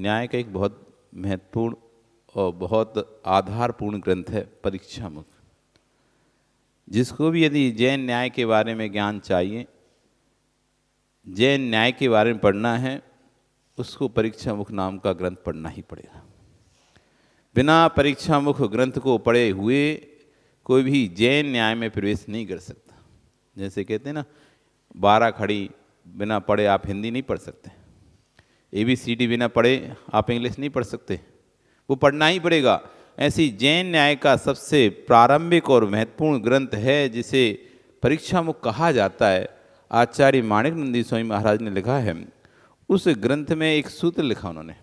न्याय का एक बहुत महत्वपूर्ण और बहुत आधारपूर्ण ग्रंथ है परीक्षामुख। जिसको भी यदि जैन न्याय के बारे में ज्ञान चाहिए, जैन न्याय के बारे में पढ़ना है, उसको परीक्षामुख नाम का ग्रंथ पढ़ना ही पड़ेगा। बिना परीक्षामुख ग्रंथ को पढ़े हुए कोई भी जैन न्याय में प्रवेश नहीं कर सकता। जैसे कहते हैं ना, 12 खड़ी बिना पढ़े आप हिंदी नहीं पढ़ सकते, ABCD बिना पढ़े आप इंग्लिश नहीं पढ़ सकते, वो पढ़ना ही पड़ेगा। ऐसी जैन न्याय का सबसे प्रारंभिक और महत्वपूर्ण ग्रंथ है जिसे परीक्षामुख कहा जाता है। आचार्य माणिकनंदी स्वामी महाराज ने लिखा है। उस ग्रंथ में एक सूत्र लिखा उन्होंने,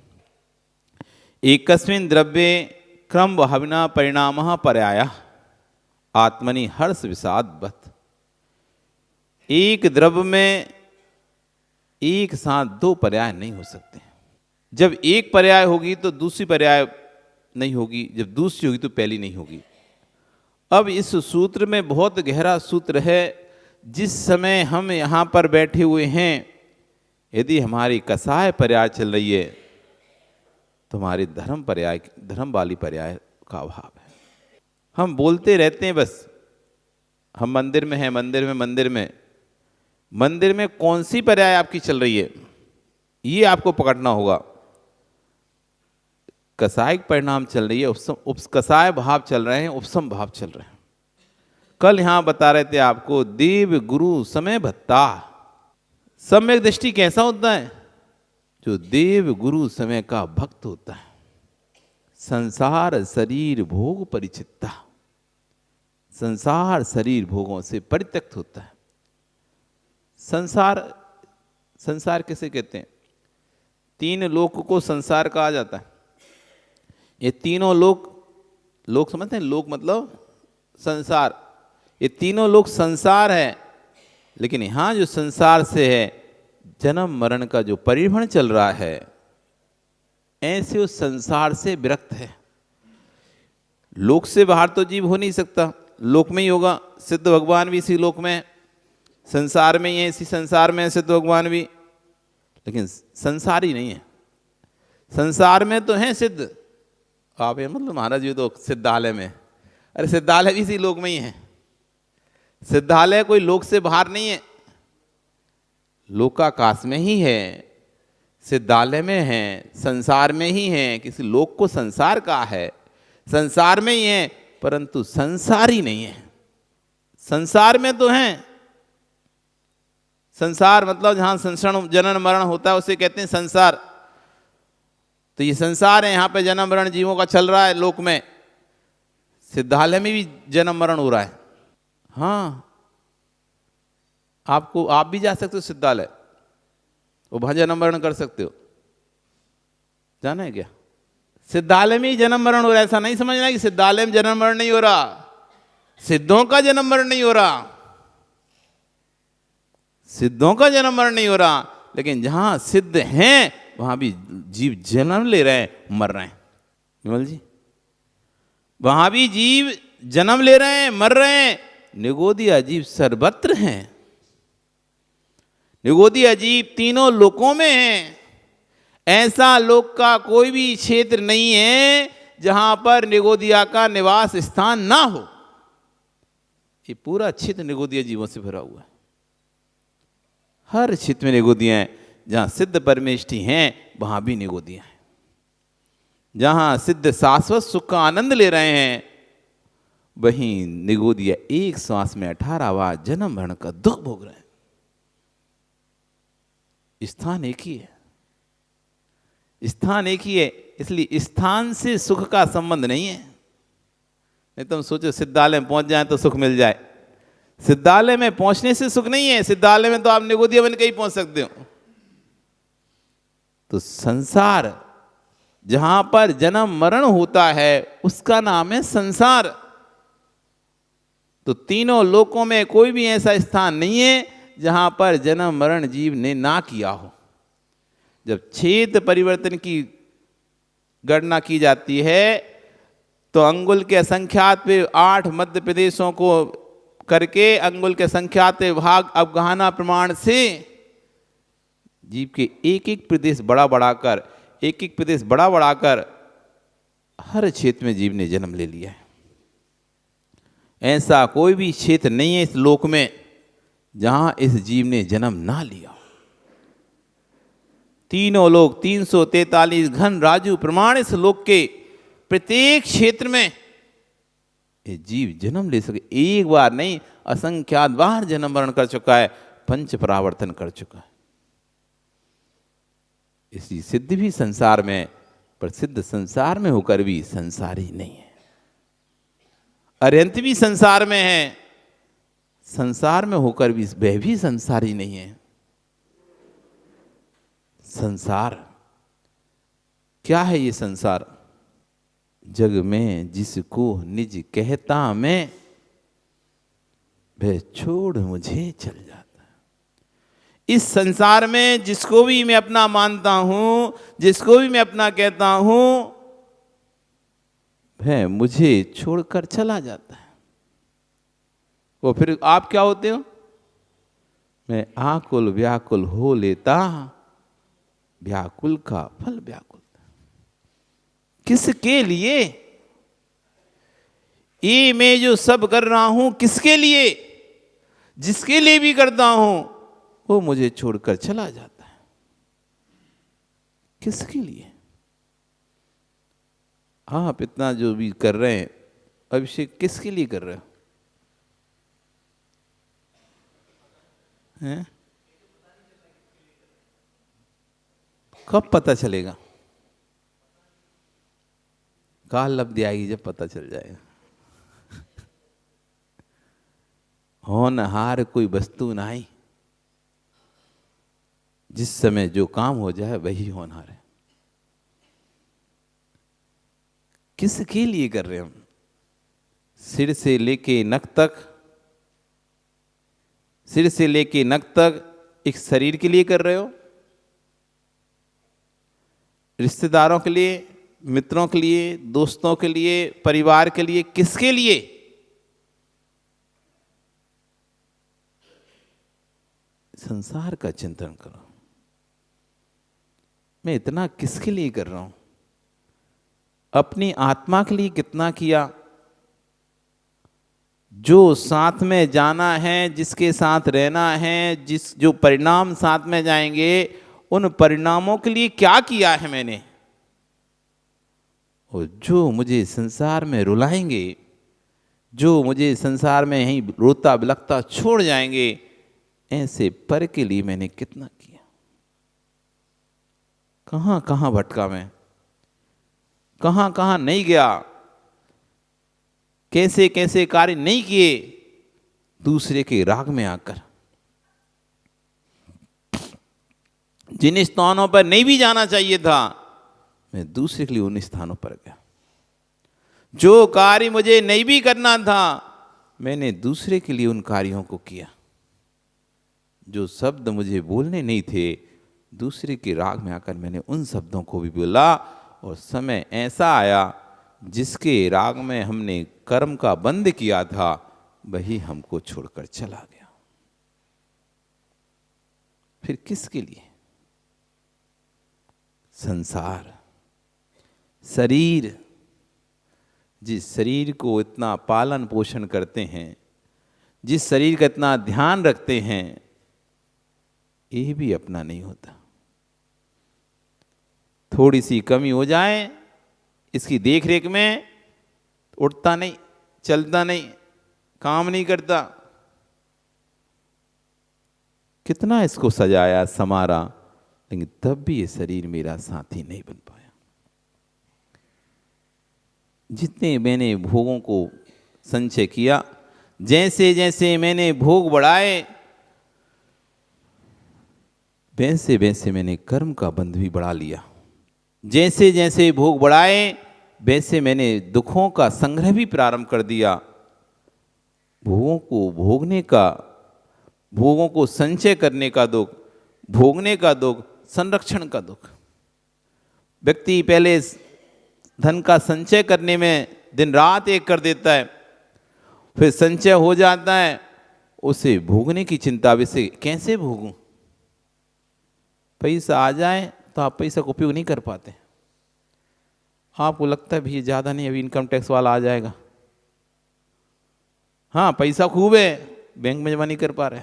एकस्मिन् द्रव्ये क्रम भावना परिणामः पर्यायः आत्मनि हर्ष विषादवत्। एक द्रव्य में एक साथ 2 पर्याय नहीं हो सकते। जब एक पर्याय होगी तो दूसरी पर्याय नहीं होगी, जब दूसरी होगी तो पहली नहीं होगी। अब इस सूत्र में बहुत गहरा सूत्र है। जिस समय हम यहाँ पर बैठे हुए हैं, यदि हमारी कसाय पर्याय चल रही है तो हमारी धर्म वाली पर्याय का अभाव है। हम बोलते रहते हैं बस, हम मंदिर में हैं, मंदिर में कौन सी पर्याय आपकी चल रही है, ये आपको पकड़ना होगा। कसायिक परिणाम चल रही है, कसाय भाव चल रहे हैं, उपसम भाव चल रहे हैं। कल यहां बता रहे थे आपको, देव गुरु समय भत्ता। सम्यक दृष्टि कैसा होता है? जो देव गुरु समय का भक्त होता है। संसार शरीर भोग परिचित्ता, संसार शरीर भोगों से परित्यक्त होता है। संसार किसे कहते हैं? 3 लोक को संसार कहा जाता है। ये तीनों लोक समझते हैं? लोक मतलब संसार। ये तीनों लोक संसार है, लेकिन यहां जो संसार से है, जन्म मरण का जो परिभ्रमण चल रहा है, ऐसे उस संसार से विरक्त है। लोक से बाहर तो जीव हो नहीं सकता, लोक में ही होगा। सिद्ध भगवान भी इसी लोक में है, संसार में ही है, इसी संसार में है सिद्ध भगवान भी, लेकिन संसार ही नहीं है। संसार में तो है सिद्ध, आप ये मतलब महाराज जी तो सिद्धालय में, अरे सिद्धालय भी इसी लोक में ही है। सिद्धालय कोई लोक से बाहर नहीं है, लोकाकाश में ही है, सिद्धालय में है, संसार में ही है। किसी लोक को संसार कहा है, संसार में ही है, परंतु संसार ही नहीं है। संसार में तो है, संसार मतलब जहां संसरण जनन मरण होता है उसे कहते हैं संसार। तो ये संसार है, यहाँ पे जन्म मरण जीवों का चल रहा है लोक में। सिद्धालय में भी जन्म मरण हो रहा है। हाँ, आप भी जा सकते हो सिद्धालय, वो वहां जन्म मरण कर सकते हो। जाना है क्या? सिद्धालय में ही जन्म मरण हो रहा है, ऐसा नहीं समझना कि सिद्धालय में जन्म मरण नहीं हो रहा। सिद्धों का जन्म मरण नहीं हो रहा, सिद्धों का जन्म मरण नहीं हो रहा, लेकिन जहां सिद्ध हैं वहां भी जीव जन्म ले रहे हैं, मर रहे हैं। विमल जी, वहां भी जीव जन्म ले रहे हैं, मर रहे हैं। निगोदिया जीव सर्वत्र हैं, निगोदिया जीव तीनों लोकों में हैं। ऐसा लोक का कोई भी क्षेत्र नहीं है जहां पर निगोदिया का निवास स्थान ना हो। ये पूरा क्षेत्र निगोदिया जीवों से भरा हुआ है। हर क्षेत्र में निगोदिया हैं। जहां सिद्ध परमेष्ठी हैं वहां भी निगोदिया हैं। जहां सिद्ध शाश्वत सुख का आनंद ले रहे हैं, वहीं निगोदिया एक श्वास में 18वां जन्म मरण का दुख भोग रहे हैं। स्थान एक ही है, स्थान एक ही है। इसलिए स्थान से सुख का संबंध नहीं है। नहीं तुम सोचो सिद्धालय में पहुंच जाए तो सुख मिल जाए, सिद्धालय में पहुंचने से सुख नहीं है। सिद्धालय में तो आप निगोदिया बन के ही पहुंच सकते हो। तो संसार जहां पर जन्म मरण होता है उसका नाम है संसार। तो तीनों लोकों में कोई भी ऐसा स्थान नहीं है जहां पर जन्म मरण जीव ने ना किया हो। जब क्षेत्र परिवर्तन की गणना की जाती है तो अंगुल के असंख्यात पे 8 मध्य प्रदेशों को करके अंगुल के संख्यात भाग अवगाहना प्रमाण से जीव के एक एक प्रदेश बड़ा बढ़ा कर एक एक प्रदेश बड़ा बढ़ाकर हर क्षेत्र में जीव ने जन्म ले लिया है। ऐसा कोई भी क्षेत्र नहीं है इस लोक में जहां इस जीव ने जन्म ना लिया। तीनों लोक 343 घन राजू प्रमाण इस लोक के प्रत्येक क्षेत्र में ये जीव जन्म ले सके। एक बार नहीं, असंख्यात बार जन्म मरण कर चुका है, पंच परावर्तन कर चुका है। इसकी सिद्धि भी संसार में, प्रसिद्ध संसार में होकर भी संसारी नहीं है। अरंत भी संसार में है, संसार में होकर भी वह भी संसारी नहीं है। संसार क्या है? ये संसार जग में जिसको निज कहता मैं, वह छोड़ मुझे चल जाता है। इस संसार में जिसको भी मैं अपना मानता हूं, जिसको भी मैं अपना कहता हूं, वह मुझे छोड़कर चला जाता है। वो फिर आप क्या होते हो? मैं आकुल व्याकुल हो लेता, व्याकुल का फल व्याकुल। किसके लिए? ये मैं जो सब कर रहा हूं किसके लिए? जिसके लिए भी करता हूं वो मुझे छोड़कर चला जाता है। किसके लिए? आप इतना जो भी कर रहे हैं अभिषेक, किसके लिए कर रहे हो? हैं? कब पता चलेगा? काल लब्धि आएगी जब पता चल जाएगा। होनहार कोई वस्तु नहीं, जिस समय जो काम हो जाए वही होनहार है। किसके लिए कर रहे हम? सिर से लेके नख तक, सिर से लेके नख तक एक शरीर के लिए कर रहे हो? रिश्तेदारों के लिए, मित्रों के लिए, दोस्तों के लिए, परिवार के लिए? किसके लिए? संसार का चिंतन करो। मैं इतना किसके लिए कर रहा हूं? अपनी आत्मा के लिए कितना किया? जो साथ में जाना है, जिसके साथ रहना है, जो परिणाम साथ में जाएंगे, उन परिणामों के लिए क्या किया है मैंने? और जो मुझे संसार में रुलाएंगे, जो मुझे संसार में यहीं रोता बिलखता छोड़ जाएंगे, ऐसे पर के लिए मैंने कितना किया? कहां कहां भटका मैं, कहां कहां नहीं गया, कैसे कैसे कार्य नहीं किए दूसरे के राग में आकर। जिन स्थानों पर नहीं भी जाना चाहिए था, मैं दूसरे के लिए उन स्थानों पर गया। जो कार्य मुझे नहीं भी करना था, मैंने दूसरे के लिए उन कार्यों को किया। जो शब्द मुझे बोलने नहीं थे, दूसरे के राग में आकर मैंने उन शब्दों को भी बोला। और समय ऐसा आया जिसके राग में हमने कर्म का बंध किया था, वही हमको छोड़कर चला गया। फिर किसके लिए? संसार, शरीर, जिस शरीर को इतना पालन पोषण करते हैं, जिस शरीर का इतना ध्यान रखते हैं, ये भी अपना नहीं होता। थोड़ी सी कमी हो जाए इसकी देखरेख में, उठता नहीं, चलता नहीं, काम नहीं करता। कितना इसको सजाया संवारा, लेकिन तब भी ये शरीर मेरा साथी नहीं बन पाया। जितने मैंने भोगों को संचय किया, जैसे जैसे मैंने भोग बढ़ाए, वैसे वैसे मैंने कर्म का बंध भी बढ़ा लिया। जैसे जैसे भोग बढ़ाए, वैसे मैंने दुखों का संग्रह भी प्रारंभ कर दिया। भोगों को भोगने का, भोगों को संचय करने का दुख, भोगने का दुख, संरक्षण का दुख। व्यक्ति पहले धन का संचय करने में दिन रात एक कर देता है, फिर संचय हो जाता है, उसे भोगने की चिंता, वैसे कैसे भोगूं? पैसा आ जाए तो आप पैसा का उपयोग नहीं कर पाते। आपको लगता है भी ज़्यादा नहीं, अभी इनकम टैक्स वाला आ जाएगा। हाँ, पैसा खूब है, बैंक में जमा नहीं कर पा रहे,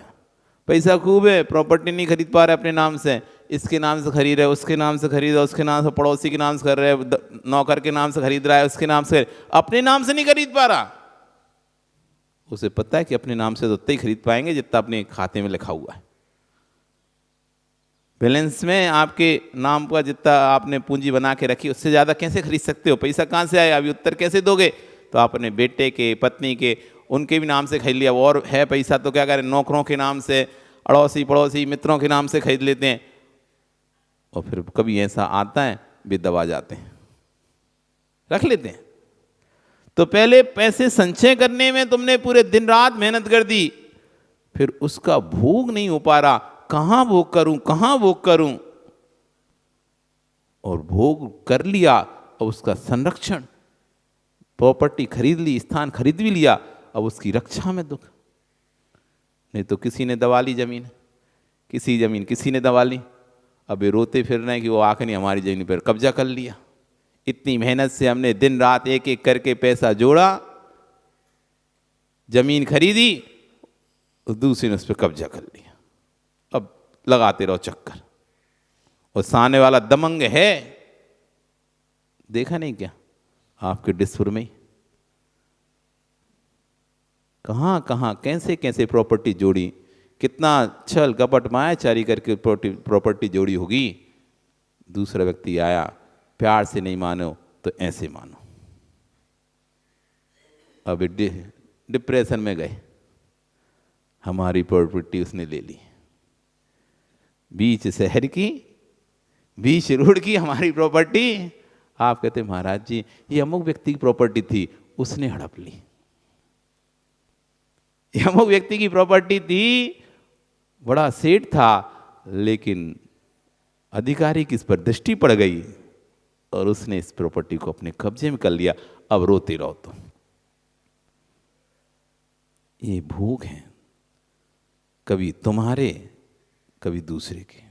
पैसा खूब है, प्रॉपर्टी नहीं खरीद पा रहे अपने नाम से, इसके नाम से खरीद रहे, उसके नाम से खरीद रहे, उसके नाम से, पड़ोसी के नाम से कर रहे, नौकर के नाम से खरीद रहा है, उसके नाम से, अपने नाम से नहीं खरीद पा रहा। उसे पता है कि अपने नाम से तो उतना ही खरीद पाएंगे जितना अपने खाते में लिखा हुआ है। बैलेंस में आपके नाम का जितना आपने पूंजी बना के रखी, उससे ज़्यादा कैसे खरीद सकते हो? पैसा कहाँ से आएगा? अभी उत्तर कैसे दोगे? तो आप अपने बेटे के, पत्नी के, उनके भी नाम से खरीद लिया। और है पैसा तो क्या करें, नौकरों के नाम से, अड़ोसी पड़ोसी मित्रों के नाम से खरीद लेते हैं। और फिर कभी ऐसा आता है भी दबा जाते हैं, रख लेते हैं। तो पहले पैसे संचय करने में तुमने पूरे दिन रात मेहनत कर दी, फिर उसका भोग नहीं हो पा रहा, कहां भोग करूं, कहां भोग करूं, और भोग कर लिया, अब उसका संरक्षण, प्रॉपर्टी खरीद ली, स्थान खरीद भी लिया, अब उसकी रक्षा में दुख। नहीं तो किसी ने दबा ली जमीन, किसी ने दबा ली, अब ये रोते फिर रहे हैं कि वो आके नहीं हमारी जमीन पर कब्जा कर लिया। इतनी मेहनत से हमने दिन रात एक एक करके पैसा जोड़ा, जमीन खरीदी, और दूसरे ने उस पर कब्जा कर लिया। अब लगाते रहो चक्कर, और सामने वाला दमंग है, देखा नहीं क्या आपके डिस्पुर में कहां कहां कैसे कैसे प्रॉपर्टी जोड़ी, कितना छल कपट मायाचारी करके प्रॉपर्टी जोड़ी होगी। दूसरा व्यक्ति आया, प्यार से नहीं मानो तो ऐसे मानो। अब डिप्रेशन में गए, हमारी प्रॉपर्टी उसने ले ली, बीच शहर की, बीच रोड की हमारी प्रॉपर्टी। आप कहते महाराज जी ये अमुक व्यक्ति की प्रॉपर्टी थी, उसने हड़प ली। ये अमुक व्यक्ति की प्रॉपर्टी थी, बड़ा सेठ था, लेकिन अधिकारी की इस पर दृष्टि पड़ गई और उसने इस प्रॉपर्टी को अपने कब्जे में कर लिया। अब रोते रहो। तो ये भोग है, कभी तुम्हारे कभी दूसरे के।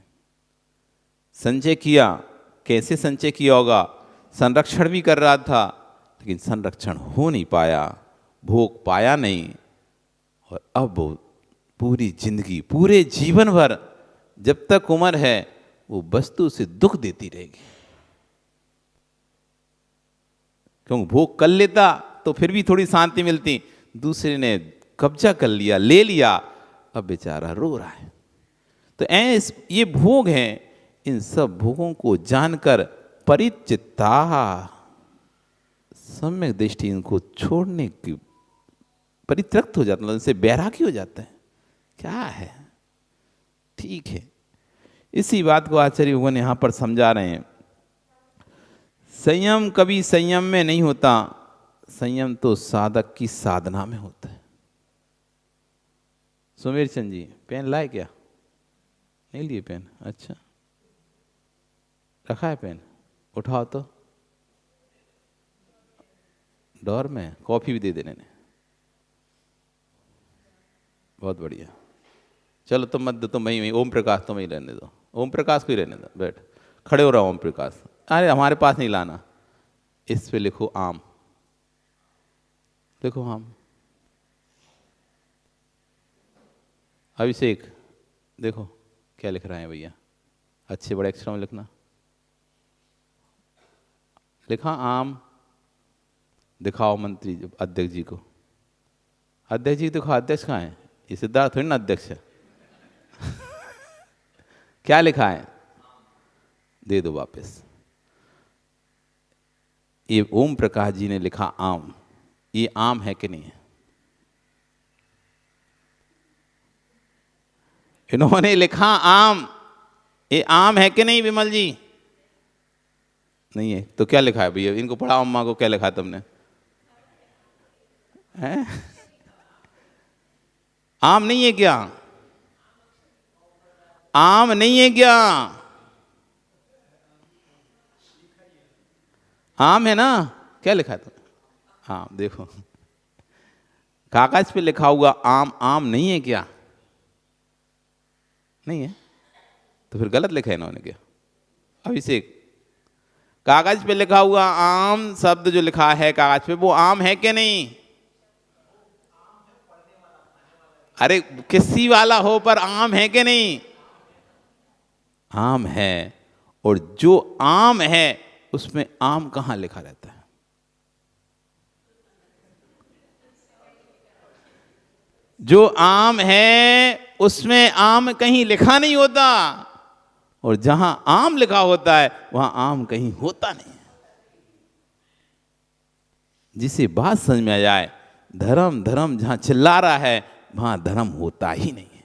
संचय किया, कैसे संचय किया होगा? संरक्षण भी कर रहा था, लेकिन संरक्षण हो नहीं पाया, भोग पाया नहीं, और अब वो पूरी जिंदगी, पूरे जीवन भर जब तक उम्र है वो वस्तु से दुख देती रहेगी। क्योंकि भोग कर लेता तो फिर भी थोड़ी शांति मिलती, दूसरे ने कब्जा कर लिया, ले लिया, अब बेचारा रो रहा है। तो ये भोग हैं। इन सब भोगों को जानकर परिचित्ता, सम्यक दृष्टि इनको छोड़ने की, परित्यक्त हो जाता, मतलब इनसे बैरागी हो जाता है। क्या है, ठीक है। इसी बात को आचार्य भगवान यहां पर समझा रहे हैं। संयम कभी संयम में नहीं होता, संयम तो साधक की साधना में होता है। सुमेर चंद जी पेन लाए क्या? नहीं लिए पेन? अच्छा, रखा है पेन, उठाओ तो, डोर में कॉफी भी दे देने ने। बहुत बढ़िया, चलो तुम मत दो, तुम वहीं ओम प्रकाश तुम ही रहने दो, ओम प्रकाश को ही रहने दो, बैठ, खड़े हो रहा ओम प्रकाश। अरे हमारे पास नहीं लाना, इस पे लिखो आम, लिखो आम। अभिषेक देखो क्या लिख रहे हैं भैया, अच्छे बड़े अक्षरों में लिखना। लिखा आम, दिखाओ मंत्री अध्यक्ष जी को। अध्यक्ष जी दिखाओ, अध्यक्ष कहाँ है? ये सिद्धार्थ थोड़ी ना अध्यक्ष है। क्या लिखा है? दे दो वापस। ये ओम प्रकाश जी ने लिखा आम, ये आम है कि नहीं है? इन्होंने लिखा आम, ये आम है कि नहीं विमल जी? नहीं है तो क्या लिखा है भैया? इनको पढ़ाओ, अम्मा को क्या लिखा तुमने? है? आम नहीं है क्या? आम नहीं है क्या? आम है ना? क्या लिखा है तुमने? हाँ देखो, कागज पे लिखा हुआ आम, आम नहीं है क्या? नहीं है तो फिर गलत लिखा है इन्होंने क्या? अभिषेक, कागज पे लिखा हुआ आम शब्द जो लिखा है कागज पे, वो आम है कि नहीं? अरे किसी वाला हो पर आम है कि नहीं? आम है। और जो आम है उसमें आम कहां लिखा रहता है? जो आम है उसमें आम कहीं लिखा नहीं होता, और जहां आम लिखा होता है वहां आम कहीं होता नहीं है। जिसे बात समझ में आ जाए, धर्म धर्म जहां चिल्ला रहा है वहां धर्म होता ही नहीं है।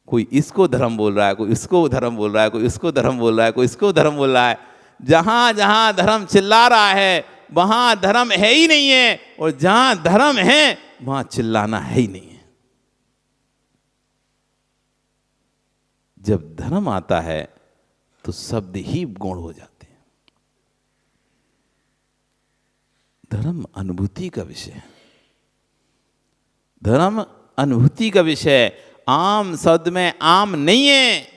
कोई इसको धर्म बोल रहा है, कोई इसको धर्म बोल रहा है, कोई इसको धर्म बोल रहा है, कोई इसको धर्म बोल रहा है। जहां जहां धर्म चिल्ला रहा है वहां धर्म है ही नहीं है, और जहां धर्म है वहां चिल्लाना है ही नहीं है। जब धर्म आता है तो शब्द ही गौण हो जाते हैं। धर्म अनुभूति का विषय है। धर्म अनुभूति का विषय है। आम शब्द में आम नहीं है,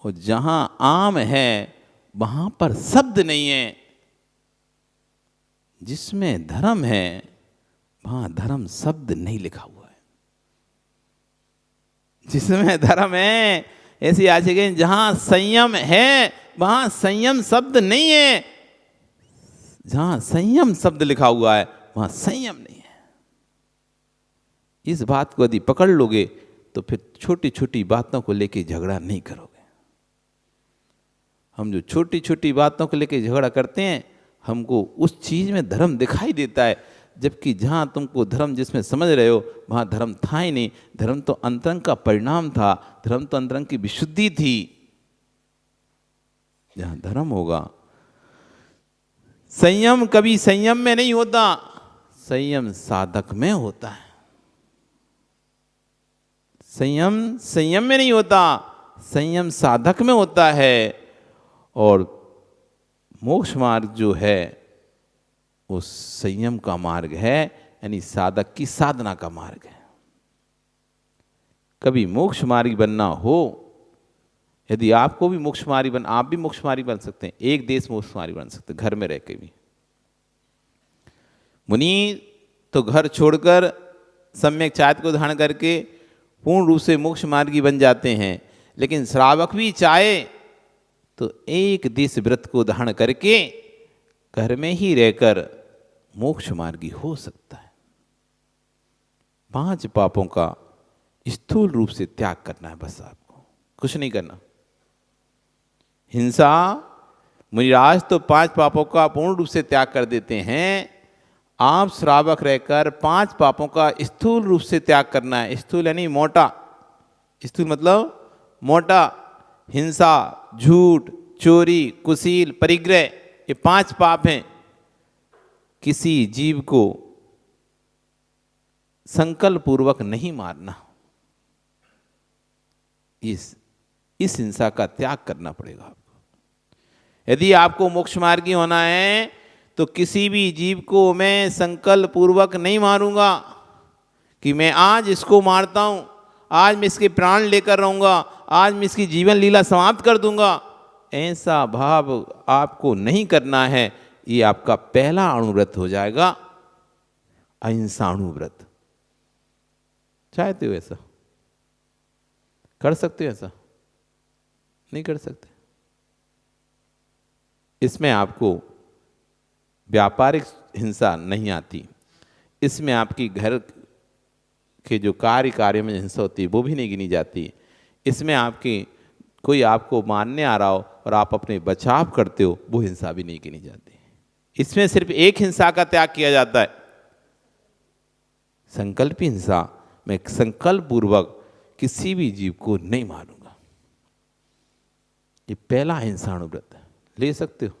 और जहां आम है वहां पर शब्द नहीं है। जिसमें धर्म है वहां धर्म शब्द नहीं लिखा हुआ है। जिसमें धर्म है, ऐसी आशिकीन, जहां संयम है वहां संयम शब्द नहीं है। जहां संयम शब्द लिखा हुआ है वहां संयम नहीं है। इस बात को यदि पकड़ लोगे तो फिर छोटी छोटी बातों को लेके झगड़ा नहीं करोगे। हम जो छोटी छोटी बातों को लेके झगड़ा करते हैं, हमको उस चीज में धर्म दिखाई देता है, जबकि जहां तुमको धर्म जिसमें समझ रहे हो वहां धर्म था ही नहीं। धर्म तो अंतरंग का परिणाम था, धर्म तो अंतरंग की विशुद्धि थी। जहां धर्म होगा, संयम कभी संयम में नहीं होता, संयम साधक में होता है। संयम संयम में नहीं होता, संयम साधक में होता है। और मोक्ष मार्ग जो है वो संयम का मार्ग है, यानी साधक की साधना का मार्ग है। कभी मोक्ष मार्गी बनना हो, यदि आपको भी मोक्ष मार्गी आप भी मोक्ष मार्गी बन सकते हैं। एक देश मोक्ष मार्गी बन सकते हैं, घर में रह के भी। मुनि तो घर छोड़कर सम्यक चारित्र को धारण करके पूर्ण रूप से मोक्ष मार्गी बन जाते हैं, लेकिन श्रावक भी चाहे तो एक देश व्रत को धारण करके घर में ही रहकर मोक्ष मार्गी हो सकता है। 5 पापों का स्थूल रूप से त्याग करना है, बस आपको कुछ नहीं करना। हिंसा, मुनिराज तो 5 पापों का पूर्ण रूप से त्याग कर देते हैं। आप श्रावक रहकर 5 पापों का स्थूल रूप से त्याग करना है। स्थूल यानी मोटा, स्थूल मतलब मोटा। हिंसा, झूठ, चोरी, कुशील, परिग्रह, ये 5 पाप हैं। किसी जीव को संकल्प पूर्वक नहीं मारना, इस हिंसा का त्याग करना पड़ेगा आपको। यदि आपको मोक्ष मार्गी होना है तो किसी भी जीव को मैं संकल्प पूर्वक नहीं मारूंगा कि मैं आज इसको मारता हूं, आज मैं इसके प्राण लेकर रहूंगा, आज मैं इसकी जीवन लीला समाप्त कर दूंगा। ऐसा भाव आपको नहीं करना है। ये आपका पहला अणुव्रत हो जाएगा, अहिंसा अणुव्रत। चाहते हो ऐसा? कर सकते हो ऐसा? नहीं कर सकते। इसमें आपको व्यापारिक हिंसा नहीं आती, इसमें आपकी घर के जो कार्य में हिंसा होती है वो भी नहीं गिनी जाती। इसमें आपकी कोई आपको मारने आ रहा हो और आप अपने बचाव करते हो, वो हिंसा भी नहीं गिनी जाती। इसमें सिर्फ एक हिंसा का त्याग किया जाता है, संकल्प हिंसा। मैं संकल्प पूर्वक किसी भी जीव को नहीं मारूंगा। ये पहला हिंसा अणुव्रत है, ले सकते हो।